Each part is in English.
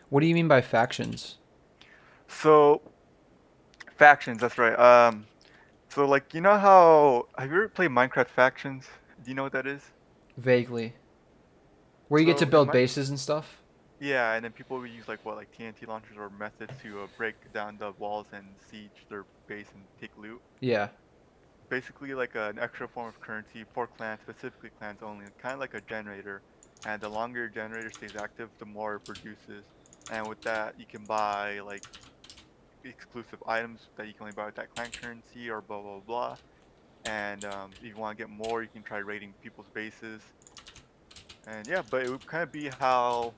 What do you mean by factions? So factions, that's right. So like you know how have you ever played Minecraft Factions? Do you know what that is? Vaguely. Where you get to So in build my bases and stuff? yeah, and then people would use like what like TNT launchers or methods to break down the walls and siege their base and take loot. Yeah. Basically like an extra form of currency for clans, specifically clans only, kind of like a generator. And the longer your generator stays active, the more it produces. And with that, you can buy like exclusive items that you can only buy with that clan currency or blah blah blah. And if you want to get more, you can try raiding people's bases. And yeah, but it would kind of be how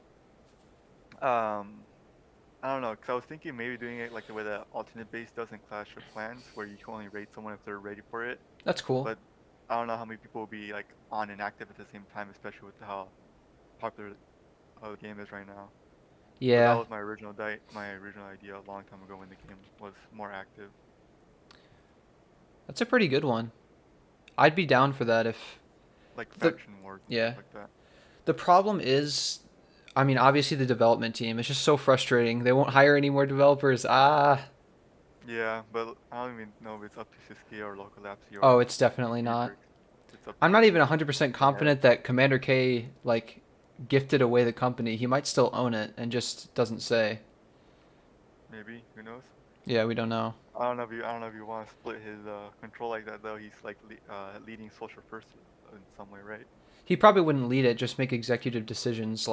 um, I don't know, because I was thinking maybe doing it like the way that alternate base does in Clash of Clans, where you can only raid someone if they're ready for it. That's cool. But I don't know how many people will be like on and active at the same time, especially with how popular the game is right now. But that Yeah. was my original idea a long time ago when the game was more active, That's a pretty good one. I'd be down for that if like the faction wars and stuff yeah. like that. The problem is, I mean, obviously the development team. It's just so frustrating. They won't hire any more developers. Ah. Yeah, but I don't even know if it's up to Siskia or Local Lapsy Oh, or it's definitely not. Matrix. It's up I'm to not even 100% the head. confident that Commander K like gifted away the company. He might still own it and just doesn't say. Maybe, who knows? Yeah, we don't know. I don't know if you want to split his control like that though. He's like leading social first in some way, right? He probably wouldn't lead it, just make executive decisions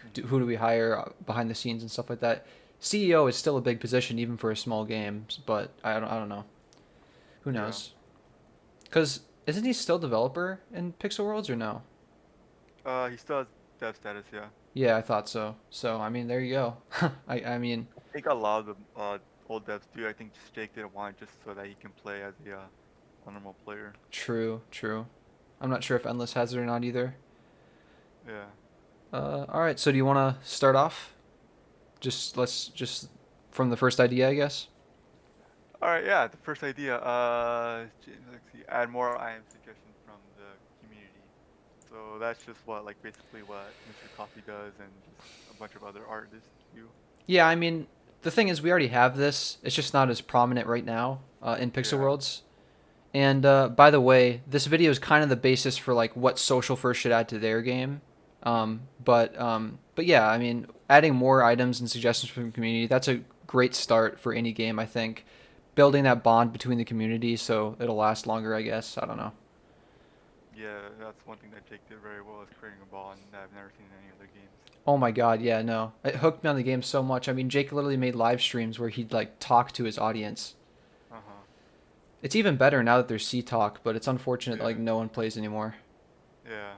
Hmm. who do we hire behind the scenes and stuff like that. CEO is still a big position even for a small game, but I don't know. Who Yeah. knows? Cuz isn't he still developer in Pixel Worlds or no? He still has dev status, yeah. Yeah, I thought so. So, I mean, there you go. I mean, I think a lot of the old devs do. I think just Jake didn't want it just so that he can play as a normal player. true, true. I'm not sure if Endless has it or not either. Yeah. All right, so do you want to start off? Let's just from the first idea, I guess. All right. Yeah. The first idea. Let's see. Add more IM suggestions from the community. So that's just what like basically what Mr. Coffee does and just a bunch of other artists do. Yeah, I mean, the thing is, we already have this. It's just not as prominent right now in Pixel Yeah. Worlds. And by the way, this video is kind of the basis for like what Social First should add to their game. But yeah, I mean, adding more items and suggestions from the community, that's a great start for any game, I think. Building that bond between the community so it'll last longer, I guess. I don't know. Yeah. That's one thing that Jake did very well is creating a bond that I've never seen in any other games. Oh my god, yeah, no. It hooked me on the game so much. I mean, Jake literally made live streams where he'd like talk to his audience. Uh huh. It's even better now that there's C Talk, but it's unfortunate that like Yeah. no one plays anymore. Yeah.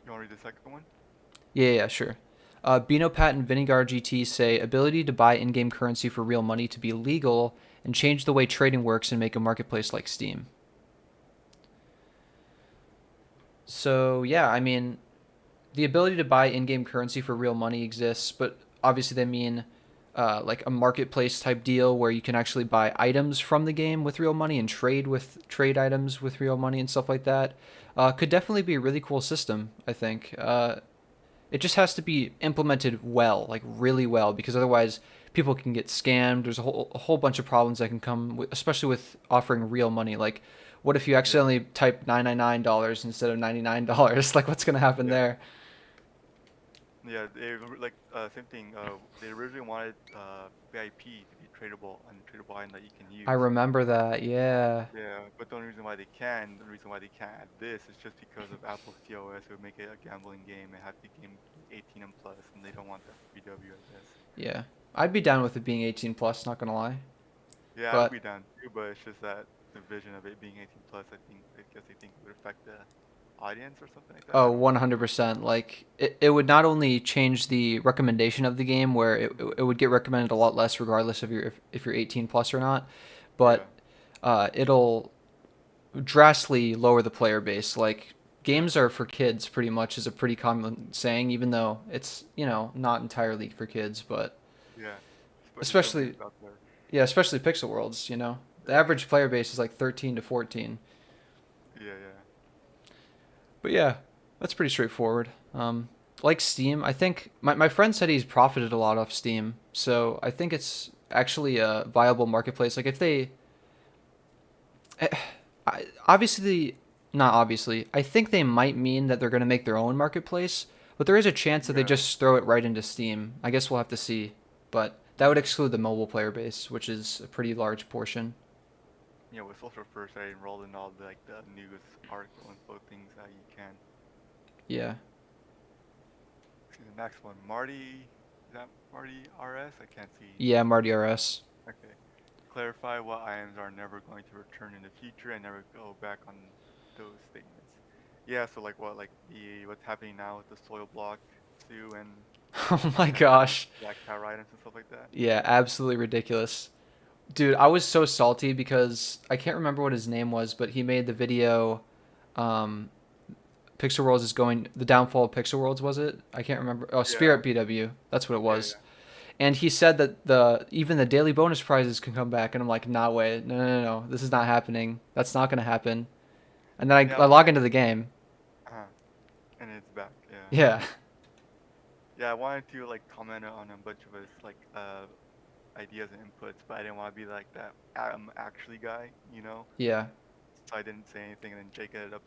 You want to read the second one? Yeah, sure. Binopat and Vinegar GT say ability to buy in-game currency for real money to be legal and change the way trading works and make a marketplace like Steam. So yeah, I mean, the ability to buy in-game currency for real money exists, but obviously they mean like a marketplace type deal where you can actually buy items from the game with real money and trade with trade items with real money and stuff like that. Could definitely be a really cool system, I think. It just has to be implemented well, like really well, because otherwise people can get scammed. There's a whole bunch of problems that can come, especially with offering real money. Like, what if you Yeah. accidentally type $99 instead of $99? Like, what's gonna happen Yeah. there? Yeah, like same thing. They originally wanted VIP to be tradable, tradable item that you can I use. remember that. Yeah. Yeah, but the reason why they can't add this is just because of Apple's TOS. It would make it a gambling game and have the game be 18 and plus, and they don't want that for VW, I guess. Yeah. I'd be down with it being 18 plus, not gonna lie. Yeah, I would But be down too, but it's just that the vision of it being 18 plus, I guess they think it would affect the audience or something like that. oh, I don't know. 100%. Like it would not only change the recommendation of the game where it would get recommended a lot less regardless of if you're 18 plus or not, Yeah, but it'll drastically lower the player base. Like yeah, games are for kids pretty much is a pretty common saying, even though it's, not entirely for kids, but yeah. But it still especially is out there. yeah, especially Pixel Worlds. The Yeah, average player base is like 13 to 14. yeah, yeah. But yeah, that's pretty straightforward. like Steam, I think my friend said he's profited a lot off Steam. So I think it's actually a viable marketplace. Like if they, eh, obviously, not obviously, I think they might mean that they're going to make their own marketplace, but there is a chance that they Yeah. just throw it right into Steam. I guess we'll have to see. But that would Yeah. exclude the mobile player base, which is a pretty large portion. Yeah, with social first, I enrolled in all the like the news article info things that you can. Yeah. See the next one, Marty. Is that Marty RS? I can't see. Yeah, Marty RS. Okay. Clarify what items are never going to return in the future and never go back on those statements. Yeah, so like what, like the what's happening now with the soil block zoo Oh my and like gosh. black tower items and stuff like that. Yeah, absolutely ridiculous. Dude, I was so salty because I can't remember what his name was, but he made the video. Um, Pixel Worlds is going. The downfall of Pixel Worlds was it? I can't remember. Oh, Yeah, Spirit BW. That's what it yeah, was. yeah. And he said that the even the daily bonus prizes can come back, and I'm like, nah, way, no, no, no, no, this is not happening. That's not gonna happen. And then Yeah, I log into the game. uh, and it's back. Yeah, Yeah, yeah. I wanted to like comment on a bunch of his like ideas and inputs, but I didn't want to be like that actually guy, you know. yeah. So I didn't say anything, and then Jake ended up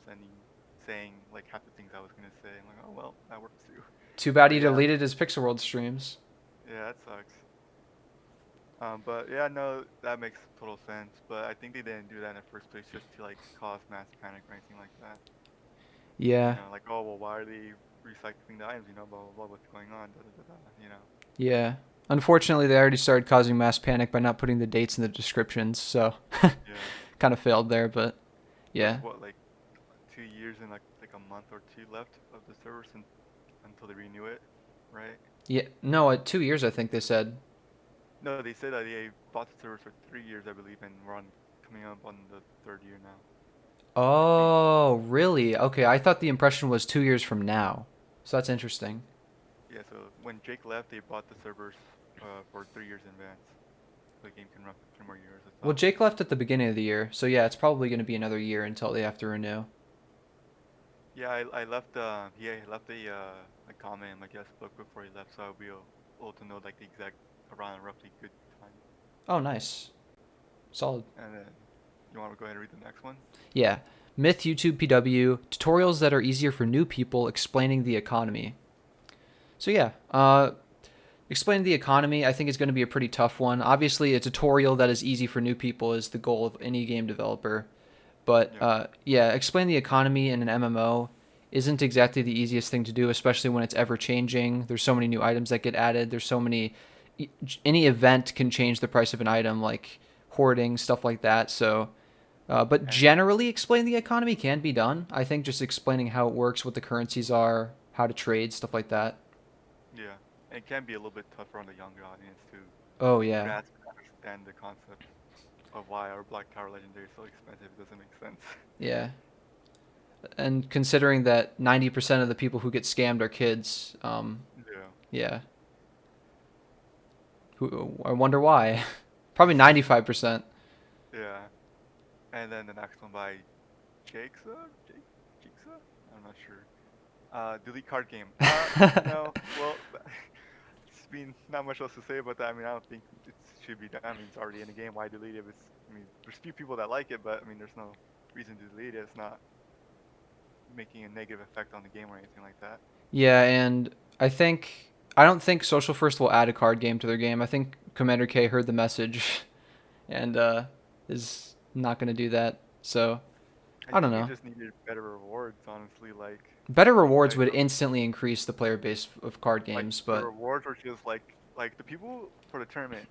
saying like half the things I was gonna say. I'm like, oh well, that works too. Too bad But he yeah, deleted his Pixel World streams. yeah, that sucks. But yeah, no, that makes total sense. But I think they didn't do that in the first place just to like cause mass panic or anything like that. You Yeah, know, like oh well, why are they recycling the items? You know, blah blah blah, what's going on? Da, da, da, da, you know. yeah. Unfortunately, they already started causing mass panic by not putting the dates in the descriptions, so Yeah. kind of failed there. But There's yeah, what like 2 years and like a month or two left of the service until they renew it, right? yeah. No, 2 years I think they said. No, they said that they bought the servers for 3 years, I believe, and we're on coming up on the third year now. Being Oh, really? Okay, I thought the impression was 2 years from now. So that's interesting. yeah, so when Jake left, they bought the servers for 3 years in advance. So the game can run for 3 more years. I Well, thought. Jake left at the beginning of the year, so yeah, it's probably going to be another year until they have to renew. Yeah, I left. He left a comment in my guest book before he left, so I'll be able to know like the exact around roughly good time. Oh, nice. Solid. And then you want to go ahead and read the next one? Yeah. Myth YouTube PW tutorials that are easier for new people explaining the economy. So yeah, explaining the economy I think is going to be a pretty tough one. Obviously, a tutorial that is easy for new people is the goal of any game developer. But Yeah. yeah, explain the economy in an MMO isn't exactly the easiest thing to do, especially when it's ever changing. There's so many new items that get added. There's so many. Any event can change the price of an item, like hoarding stuff like that. So, but And generally, explain the economy can be done. I think just explaining how it works, what the currencies are, how to trade, stuff like that. yeah, it can be a little bit tougher on the younger audience to Oh yeah, grasp and understand the concept of why our Black Tower Legendary is so expensive. It doesn't make sense. yeah. And considering that 90% of the people who get scammed are kids, Yeah. yeah. I wonder why. Probably 95%. Yeah. And then the next one by Jakesa? Jakesa? I'm not sure. Delete card game. No. Well, it's been not much else to say about that. I mean, I don't think it should be done. I mean, it's already in the game. Why delete it? I mean, there's few people that like it, but I mean, there's no reason to delete it. It's not making a negative effect on the game or anything like that. Yeah, and I don't think Social First will add a card game to their game. I think Commander K heard the message and is not going to do that. So, I I don't think it know. just needed better rewards, honestly. Better rewards Like would instantly increase the player base of card like games, the but rewards are just like the people for the tournament.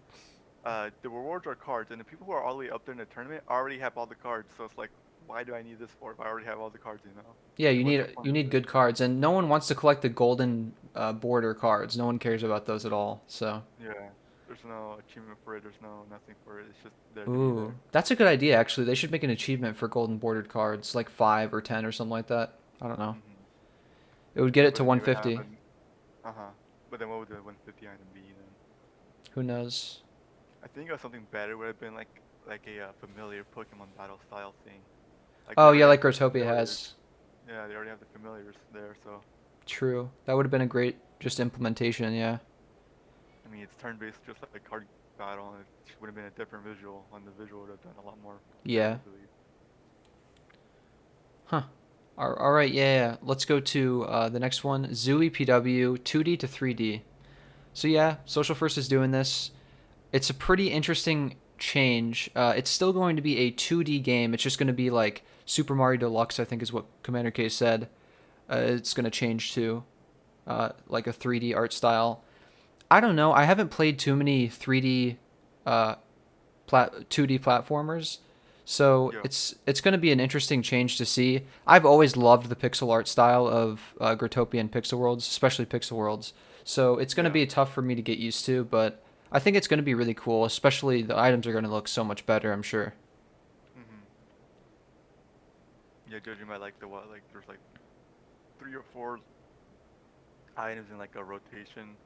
The rewards are cards, and the people who are all the way up there in the tournament already have all the cards. So it's like, why do I need this for if I already have all the cards? You know, yeah, like what's the you point of need it? good cards and no one wants to collect the golden border cards. No one cares about those at all. So, Yeah, there's no achievement for it. There's no nothing for it. It's just there to be ooh, there. that's a good idea actually. They should make an achievement for golden bordered cards, like 5 or 10 or something like that. I don't know. Hmm. It would get it But to then you would have 150. an But then what would the 150 item be then? Who knows? I think something better would have been like a familiar Pokemon battle style thing. Like they Oh yeah, already have like the Grotopia familiars. has. Yeah, they already have the familiars there. So True. That would have been a great just implementation. Yeah. I mean, it's turn-based just like card battle, and it would have been a different visual, and the visual would have done a lot more Yeah. damage, I believe. Huh. All right. Yeah, yeah. Let's go to the next one. Zooey PW 2D to 3D. So yeah, Social First is doing this. It's a pretty interesting change. It's still going to be a 2D game. It's just going to be like Super Mario Deluxe, I think is what Commander K said. It's going to change to like a 3D art style. I don't know. I haven't played too many 3D, 2D platformers, so Yeah, it's going to be an interesting change to see. I've always loved the pixel art style of Grotopia and Pixel Worlds, especially Pixel Worlds. So it's going to yeah. be tough for me to get used to, but I think it's going to be really cool. Especially the items are going to look so much better. I'm sure. Mhm. Yeah, judging by like the what, like there's like 3 or 4 items in like a rotation.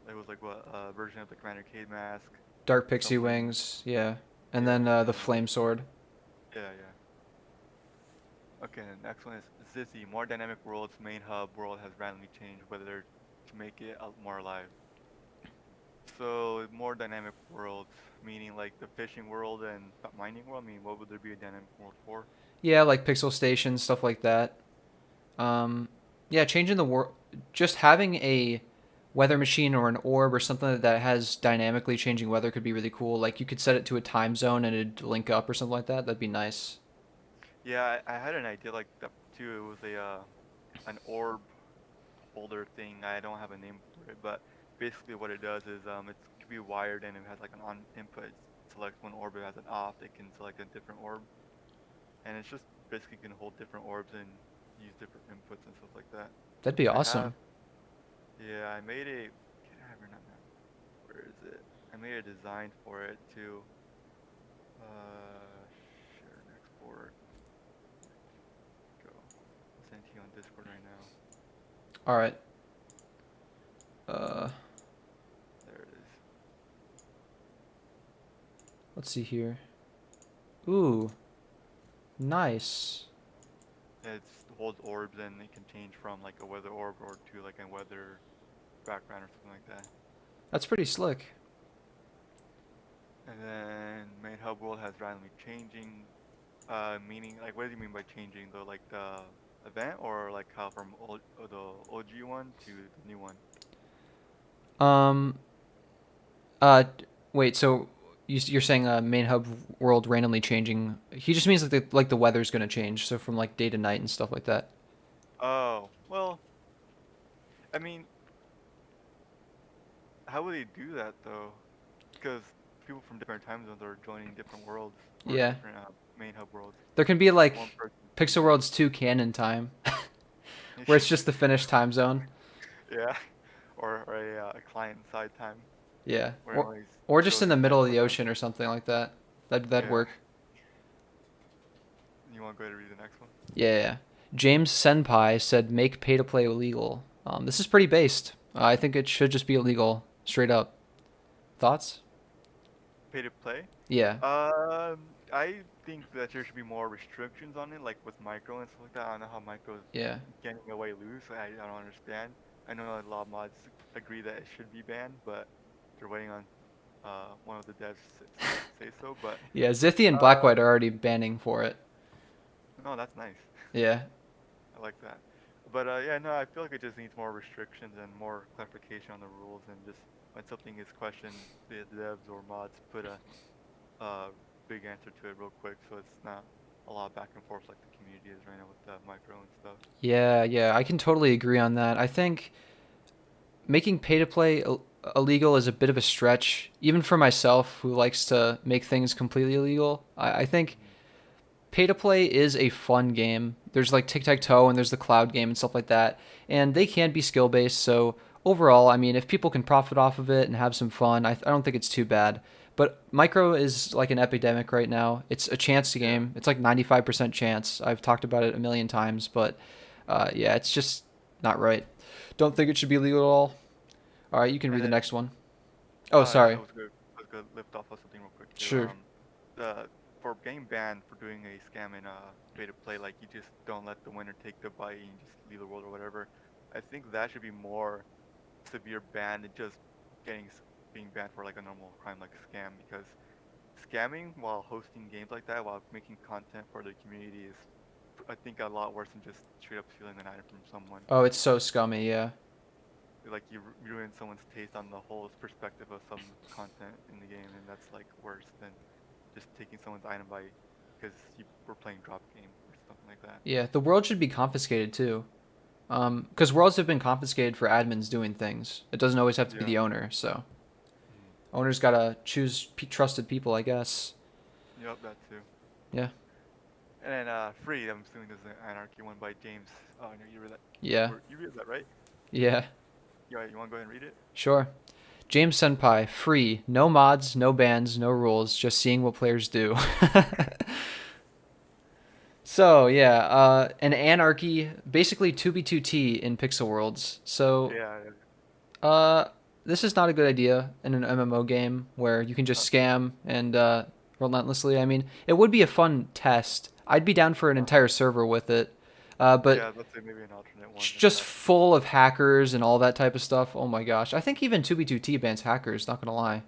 It was like what version of the Commander K mask, Dark Pixie something. Wings, yeah, and Yeah, then the and Flame Sword. yeah, yeah. Okay, the next one is Zizzy. More dynamic worlds. Main hub world has randomly changed whether to make it more alive. So more dynamic worlds, meaning like the fishing world and mining world. I mean, what would there be a dynamic world for? Yeah, like Pixel Station stuff like that. Um, yeah, changing the world, just having a weather machine or an orb or something that has dynamically changing weather could be really cool. Like you could set it to a time zone and it'd link up or something like that. That'd be nice. Yeah, I had an idea like that too. It was a an orb holder thing. I don't have a name for it, but basically what it does is it can be wired and it has like an on input. Select one orb, it has an off. It can select a different orb, and it's just basically can hold different orbs and use different inputs and stuff like that. That'd be I have, awesome. yeah, I made a. Can I have your not now? Where is it? I made a design for it too. Share and export. Go. I'll send it to you on Discord right now. All right. Uh, There it is. let's see here. Ooh, nice. It holds orbs and it can change from like a weather orb or to like a weather background or something like that. That's pretty slick. And then main hub world has randomly changing. Meaning like what do you mean by changing though? Like the event or like how from the OG one to the new one? Um, uh, wait. So you're saying main hub world randomly changing? He just means like the weather's gonna change. So from like day to night and stuff like that. Oh, well, I mean, how would they do that though? Because people from different time zones are joining different worlds or Yeah. different main hub worlds. There can be Just one like person Pixel changing. World's 2 canon time, where it's just the finished time zone. Yeah, or a client side time Yeah. where it only Or just shows in the the middle of 24 the time. ocean or something like that. That'd Yeah. work. You want to go ahead and read the next one? Yeah, yeah. James Senpai said make pay to play illegal. This is pretty based. I think it should just be illegal, straight up. Thoughts? Pay to play? Yeah. I think that there should be more restrictions on it, like with micro and stuff like that. I don't know how micro is Yeah. getting away loose. I don't understand. I know a lot of mods agree that it should be banned, but they're waiting on one of the devs say so. But Yeah, Zithy and uh, Blackwhite are already banning for it. no, that's nice. Yeah. I like that. But yeah, no, I feel like it just needs more restrictions and more clarification on the rules, and just when something is questioned, the devs or mods put a big answer to it real quick, so it's not a lot of back and forth like the community is right now with the micro and stuff. Yeah, yeah, I can totally agree on that. I think making pay to play illegal is a bit of a stretch, even for myself who likes to make things completely illegal. I think Hmm. pay to play is a fun game. There's like tic tac toe and there's the cloud game and stuff like that, and they can be skill based. So overall, I mean, if people can profit off of it and have some fun, I don't think it's too bad. But micro is like an epidemic right now. It's a chance Yeah. game. It's like 95% chance. I've talked about it a million times, but yeah, it's just not right. Don't think it should be legal at all. All right, you can And read the then, next one. Oh, yeah, I sorry. was good. I was good. Lift off of something real quick too. Sure. The for getting banned for doing a scam in pay to play, like you just don't let the winner take the bite and you just leave the world or whatever. I think that should be more severe ban than just getting being banned for like a normal crime like scam, because scamming while hosting games like that while making content for the community is I think a lot worse than just straight up stealing an item from someone. Oh, it's so scummy. Yeah. Like you ruin someone's taste on the whole perspective of some content in the game, and that's like worse than just taking someone's item by because you were playing drop game or something like that. Yeah. The world should be confiscated too. Because worlds have been confiscated for admins doing things. It doesn't always have to be Yeah. the owner. So Mm. owners gotta choose trusted people, I guess. Yep, that too. Yeah. And then free. I'm assuming this is an Anarchy one by James. Oh, no, you read that. Yeah. You read that right? Yeah. Yeah, you want to go ahead and read it? Sure. James Senpai, free, no mods, no bans, no rules, just seeing what players do. So yeah, an anarchy, basically 2b2t in pixel worlds. So Yeah. uh, this is not a good idea in an MMO game where you can just scam and relentlessly. I mean, it would be a fun test. I'd be down for an Uh-huh. entire server with it, but Yeah, let's say maybe an alternate one and just test. full of hackers and all that type of stuff. Oh my gosh, I think even 2b2t bans hackers. Not gonna lie,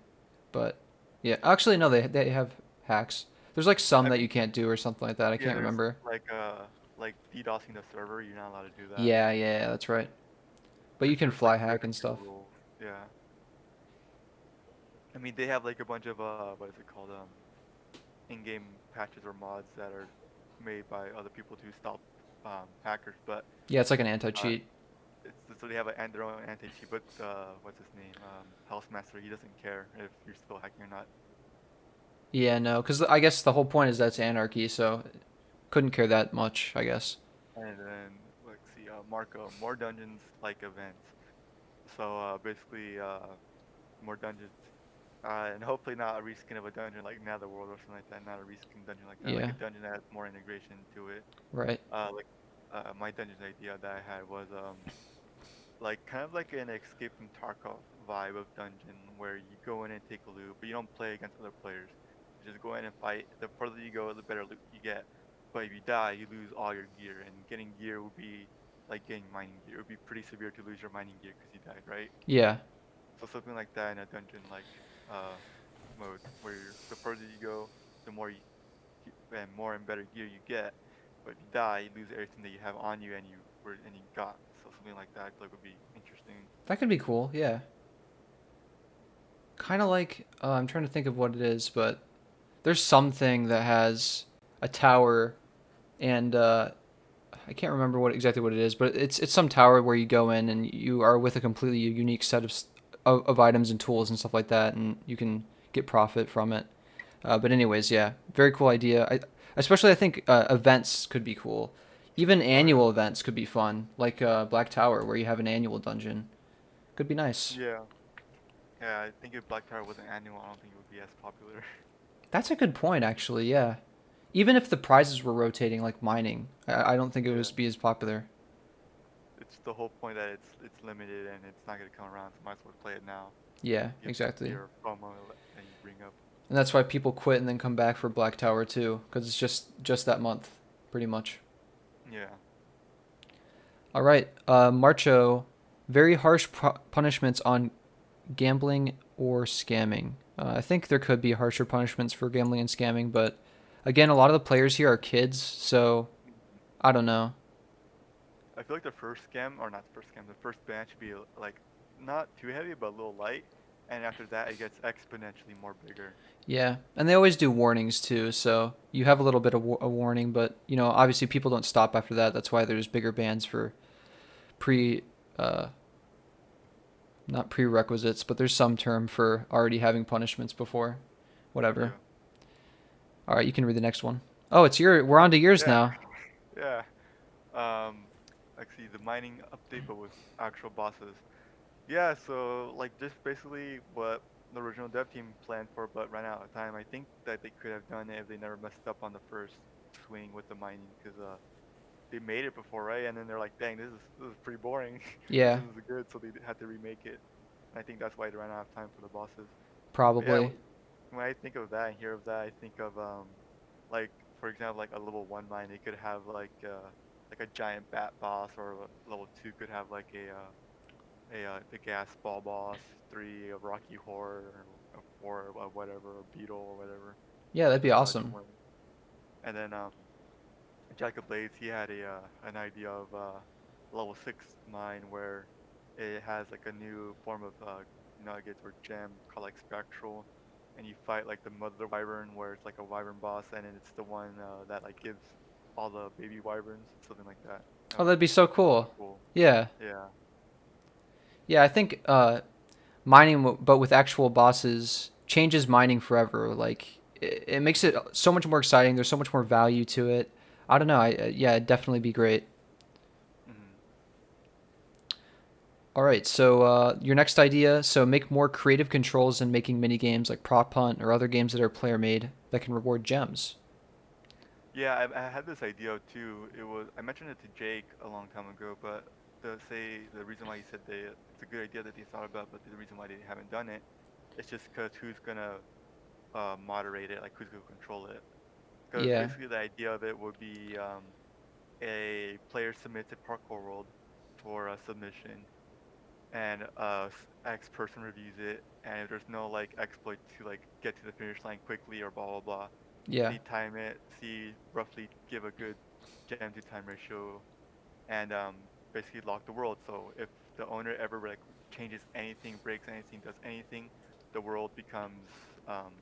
but yeah, actually no, they have hacks. There's like some I that mean, you can't do or something like that. I yeah, can't there's remember. like DDoSing the server. You're not allowed to do that. Yeah, yeah, that's right. But you There's can there's like fly very hack and few stuff. rules. Yeah. I mean, they have like a bunch of what is it called? In-game patches or mods that are made by other people to stop hackers. But Yeah, it's like an uh, anti-cheat. so they have their own anti-cheat. But what's his name? Housemaster. He doesn't care if you're still hacking or not. Yeah, no, because I guess the whole point is that's anarchy, so couldn't care that much, I guess. And then let's see, Marco, more dungeons like events. So basically, more dungeons, and hopefully not a reskin of a dungeon like Netherworld or something like that. Not a reskin dungeon like that. Like Yeah, a dungeon that has more integration to it. right. Like my dungeon idea that I had was like kind of like an Escape from Tarkov vibe of dungeon where you go in and take a loot, but you don't play against other players. You just go in and fight. The further you go, the better loot you get. But if you die, you lose all your gear, and getting gear would be like getting mining gear. It would be pretty severe to lose your mining gear because you died, right? Yeah, So something like that in a dungeon like uh, mode, where the further you go, the more and more and better gear you get. But if you die, you lose everything that you have on you and you got. So something like that I feel like would be interesting. that could be cool. Yeah, kind of like I'm trying to think of what it is, but there's something that has a tower and I can't remember what it is, but it's some tower where you go in and you are with a completely unique set of items and tools and stuff like that, and you can get profit from it. But anyways, yeah, very cool idea. Especially I think events could be cool. Even Oh yeah. annual events could be fun, like Black Tower, where you have an annual dungeon. Could be nice. Yeah. Yeah, I think if Black Tower wasn't annual, I don't think it would be as popular. That's a good point, actually. Yeah, even if the prizes were rotating like mining, I don't think it Yeah. would be as popular. It's the whole point that it's limited and it's not gonna come around, so might as well play it now. Yeah, Get exactly. your FOMO that you bring up. And that's why people quit and then come back for Black Tower too, because it's just that month, pretty much. Yeah. All right, Marcho, very harsh punishments on gambling or scamming. I think there could be harsher punishments for gambling and scamming, but again, a lot of the players here are kids, so Mhm. I don't know. I feel like the first scam, or not the first scam, the first ban should be like not too heavy but a little light, and after that it gets exponentially more bigger. Yeah, and they always do warnings too, so you have a little bit of a warning, but obviously people don't stop after that. That's why there's bigger bans for pre, uh, not prerequisites, but there's some term for already having punishments before. Whatever. Yeah. All right, you can read the next one. Oh, we're on to yours Yeah. now. Yeah. Um, actually, the mining update, but with actual bosses. Yeah, so like just basically what the original dev team planned for, but ran out of time. I think that they could have done it if they never messed up on the first swing with the mining, because they made it before, right? And then they're like, dang, this is pretty boring. This Yeah, isn't good, so they had to remake it. And I think that's why they ran out of time for the bosses. But yeah, probably. when I think of that and hear of that, I think of like for example, like a level 1 mine, they could have like like a giant bat boss, or level 2 could have like a big ass ball boss, 3 a rocky horror, a 4 a whatever, a beetle or whatever Yeah, that'd be to awesome. win. And then Jack of Blades, he had a an idea of level 6 mine where it has like a new form of nuggets or gem called like spectral, and you fight like the mother wyvern where it's like a wyvern boss, and then it's the one that like gives all the baby wyverns, something like that. That Oh, would that'd be so be cool. cool. Yeah. Yeah. Yeah, I think mining, but with actual bosses, changes mining forever. Like it makes it so much more exciting. There's so much more value to it. I don't know. Yeah, it'd definitely be great. Hmm. All right, so your next idea, so make more creative controls in making mini games like Prop Hunt or other games that are player made that can reward gems. Yeah, I had this idea too. It was I mentioned it to Jake a long time ago, but the reason why he said it's a good idea that they thought about, but the reason why they haven't done it, it's just because who's gonna moderate it, like who's gonna control it. Because Yeah, basically the idea of it would be a player submits a parkour world for a submission, and X person reviews it, and if there's no like exploit to like get to the finish line quickly or blah blah blah, yeah, they time it, see roughly give a good gem to time ratio, and basically lock the world. So if the owner ever like changes anything, breaks anything, does anything, the world becomes um,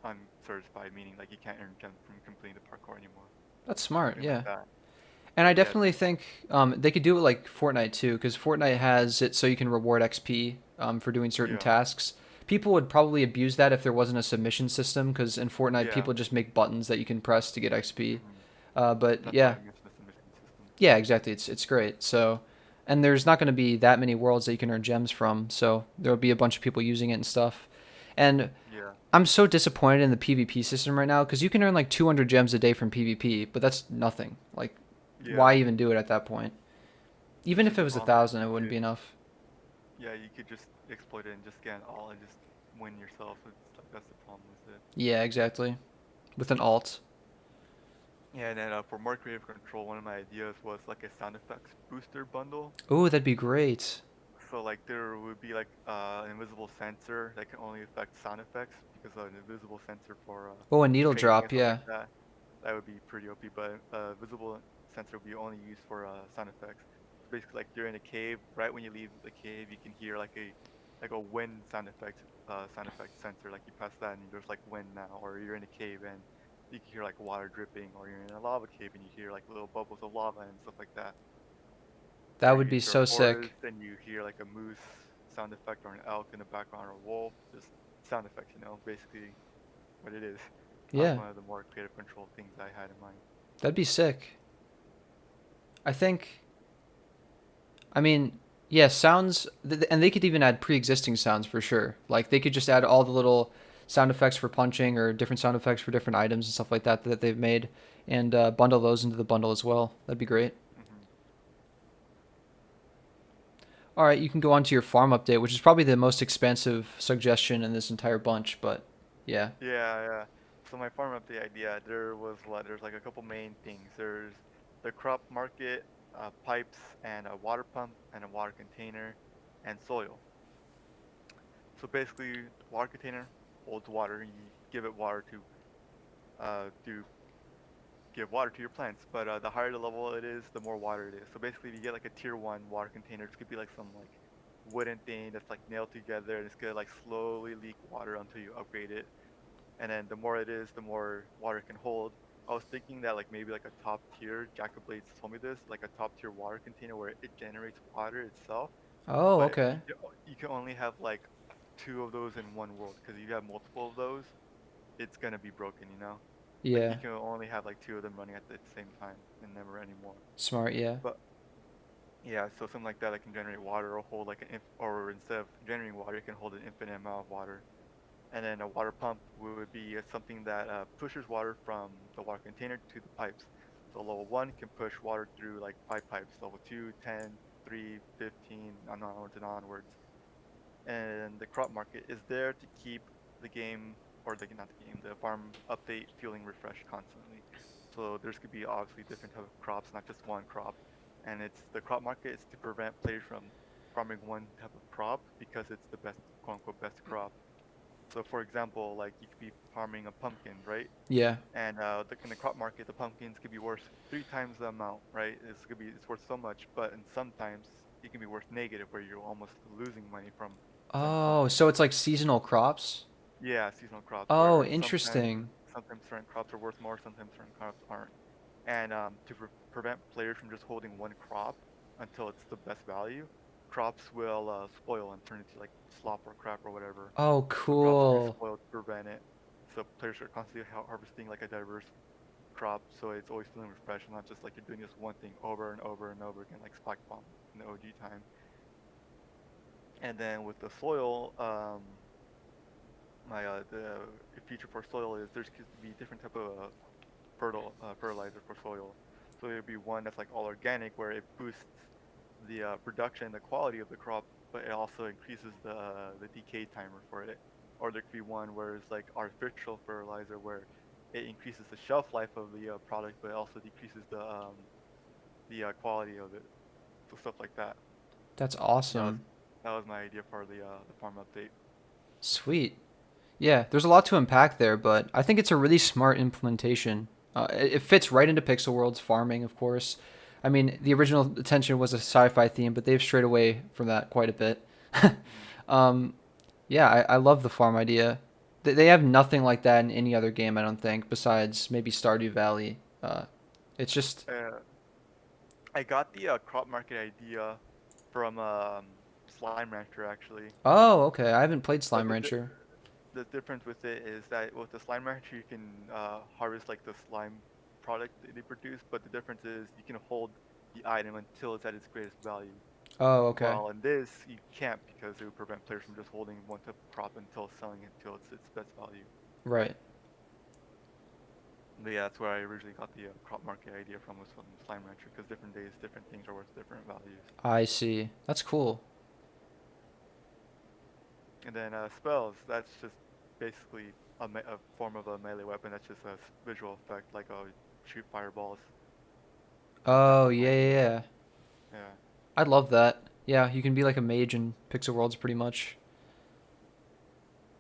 uncertified, meaning like you can't earn gems from completing the parkour anymore, that's smart. something like Yeah, that. and I Yeah, definitely think they could do it like Fortnite too, because Fortnite has it so you can reward XP for doing certain yeah, tasks. People would probably abuse that if there wasn't a submission system, because in Fortnite yeah. people just make buttons that you can press to get XP. Hmm. But That's why yeah, I mentioned the submission system. yeah, exactly. It's great. So, and there's not going to be that many worlds that you can earn gems from. So there'll be a bunch of people using it and stuff. And Yeah, I'm so disappointed in the PvP system right now because you can earn like 200 gems a day from PvP, but that's nothing. Like, why yeah. even do it at that point? Even This if is it the was a problem. thousand, it You wouldn't could, be enough. yeah, you could just exploit it and just get an all and just win yourself. It's like that's the problem with it. Yeah, exactly. With an alt. Yeah, and then for more creative control, one of my ideas was like a sound effects booster bundle. Ooh, that'd be great. So like there would be like an invisible sensor that can only affect sound effects because an invisible sensor for Oh, a needle trading and drop. stuff like Yeah, that. That would be pretty OP. But visible sensor would be only used for sound effects. So basically, like you're in a cave, right when you leave the cave, you can hear like a wind sound effect sensor. Like you press that and there's like wind now, or you're in a cave and you can hear like water dripping, or you're in a lava cave and you hear like little bubbles of lava and stuff like that. that Or would you be enter a so sick. forest and you hear like a moose sound effect or an elk in the background or a wolf, just sound effects, basically what it is. That was Yeah, one of the more creative control things I had in mind. that'd be sick. I think I mean, yeah, sounds, and they could even add pre-existing sounds for sure. Like they could just add all the little sound effects for punching or different sound effects for different items and stuff like that that they've made, and bundle those into the bundle as well. That'd be great. Hmm. All right, you can go on to your farm update, which is probably the most expansive suggestion in this entire bunch. But yeah, Yeah, yeah. So my farm update idea, there was what? There's like a couple main things. There's the crop market, pipes, and a water pump, and a water container, and soil. So basically, water container holds water. You give it water to do give water to your plants, but the higher the level it is, the more water it is. So basically, if you get like a tier one water container, this could be like some like wooden thing that's like nailed together, and it's gonna like slowly leak water until you upgrade it. And then the more it is, the more water it can hold. I was thinking that like maybe like a top tier, Jack of Blades told me this, like a top tier water container where it generates water itself, oh, but okay. you can only have like two of those in one world because if you have multiple of those, it's gonna be broken. Like you Yeah, can only have like two of them running at the same time and never anymore. smart. Yeah, But yeah, so something like that that can generate water or hold like or instead of generating water, it can hold an infinite amount of water. And then a water pump would be something that pushes water from the water container to the pipes. So level 1 can push water through like 5 pipes, level 2, 10, 3, 15, and onwards and onwards. And the crop market is there to keep the game, or not the game, the farm update feeling refreshed constantly. So there's could be obviously different type of crops, not just one crop. And it's the crop market is to prevent players from farming one type of crop because it's the best, quote unquote, best crop. So for example, like you could be farming a pumpkin, right? Yeah. And in the crop market, the pumpkins could be worth 3 times the amount, right? It's worth so much, but and sometimes it can be worth negative, where you're almost losing money from certain Oh, pumpkins. so it's like seasonal crops? Yeah, seasonal crops, Oh, where interesting. sometimes certain crops are worth more, sometimes certain crops aren't. And to prevent players from just holding one crop until it's the best value, crops will spoil and turn into like slop or crap or whatever. Oh, So crops will be cool. spoiled to prevent it. So players are constantly harvesting like a diverse crop, so it's always feeling refreshed, not just like you're doing this one thing over and over and over again, like Spike Bomb in the OG time. And then with the soil, the feature for soil is there's could be different type of fertilizer for soil. So there'd be one that's like all organic, where it boosts the production, the quality of the crop, but it also increases the decay timer for it. Or there could be one where it's like artificial fertilizer, where it increases the shelf life of the product, but it also decreases the quality of it. So stuff like that. That's That was awesome. that was my idea for the farm update. Sweet. Yeah, there's a lot to unpack there, but I think it's a really smart implementation. It fits right into Pixel World's farming, of course. I mean, the original intention was a sci-fi theme, but they've strayed away from that quite a bit. Hmm. um, yeah, I love the farm idea. They have nothing like that in any other game, I don't think, besides maybe Stardew Valley. It's just, Uh, I got the crop market idea from Slime Rancher actually. oh, okay. I haven't played But Slime Rancher. the difference with it is that with the Slime Rancher you can harvest like the slime product they produce, but the difference is you can hold the item until it's at its greatest value. Oh, okay. While in this you can't, because it would prevent players from just holding one type of crop until selling it until it's its best value. Right. But yeah, that's where I originally got the crop market idea from, was from Slime Rancher, because different days, different things are worth different values. I see. That's cool. And then spells, that's just basically a form of a melee weapon. That's just a visual effect, like shoot fireballs from Oh, example yeah, yeah, 90. yeah. Yeah. I love that. Yeah, you can be like a mage in Pixel Worlds pretty much.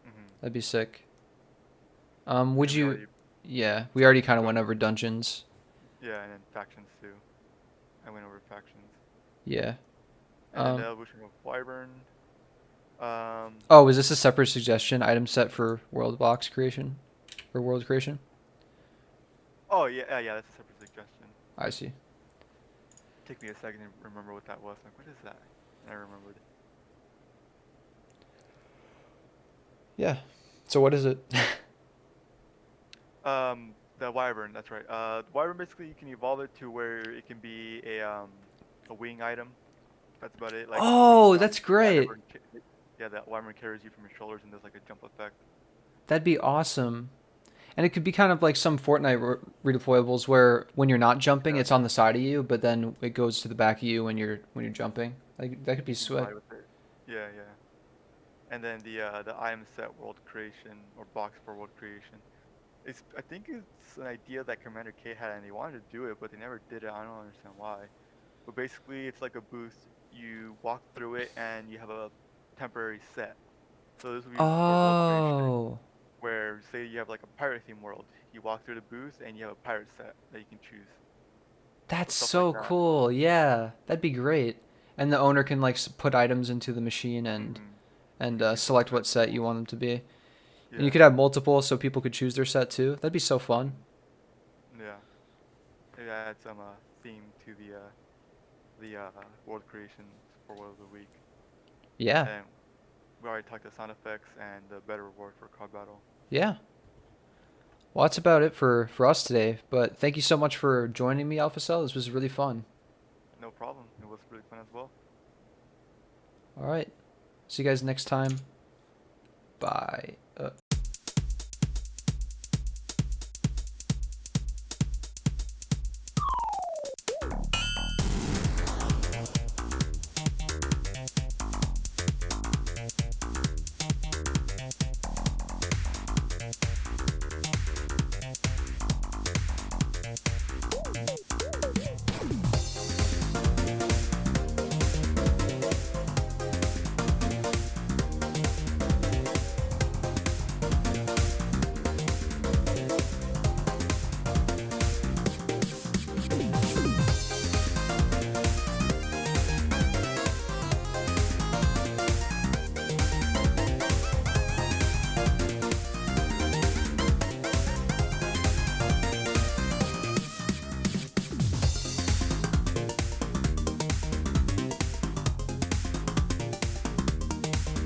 Hmm. That'd be sick. Would And we you? already, Yeah, we already kind of go went ahead. over dungeons. Yeah, and then factions too. I went over factions. Yeah. And then the Um. evolution of Wyvern. Um, Oh, is this a separate suggestion? Item set for world box creation or world creation? oh yeah, yeah, that's a separate suggestion. I see. Take me a second to remember what that was. Like, what is that? And I remembered. Yeah. So what is it? The Wyvern, that's right. The Wyvern, basically you can evolve it to where it can be a wing item. That's about it. Like when you Oh, jump, that's great. yeah, that Wyvern carries you from your shoulders and does like a jump effect. That'd be awesome. And it could be kind of like some Fortnite redeployables where when you're not jumping, Yeah, it's on the side of you, but then it goes to the back of you when you're jumping. Like that could be you can sweet. glide with it. Yeah, yeah. And then the item set world creation, or box for world creation. I think it's an idea that Commander K had, and they wanted to do it, but they never did it. I don't understand why. But basically, it's like a booth. You walk through it, and you have a temporary set. So this would be for world creation, Oh, where say you have like a pirate theme world. You walk through the booth, and you have a pirate set that you can choose. So that's stuff like so that. cool. Yeah, that'd be great. And the owner can like put items into the machine Mm-hmm. and You choose select different what types of set you tools. want them to be. And you Yeah, could have multiple so people could choose their set too. That'd be so fun. yeah. It adds some theme to the world creations for World of the Week. Yeah, And we already talked the sound effects and the better reward for card battle. yeah. Well, that's about it for us today. But thank you so much for joining me, Alpha Cell. This was really fun. No problem. It was really fun as well. All right. See you guys next time. Bye.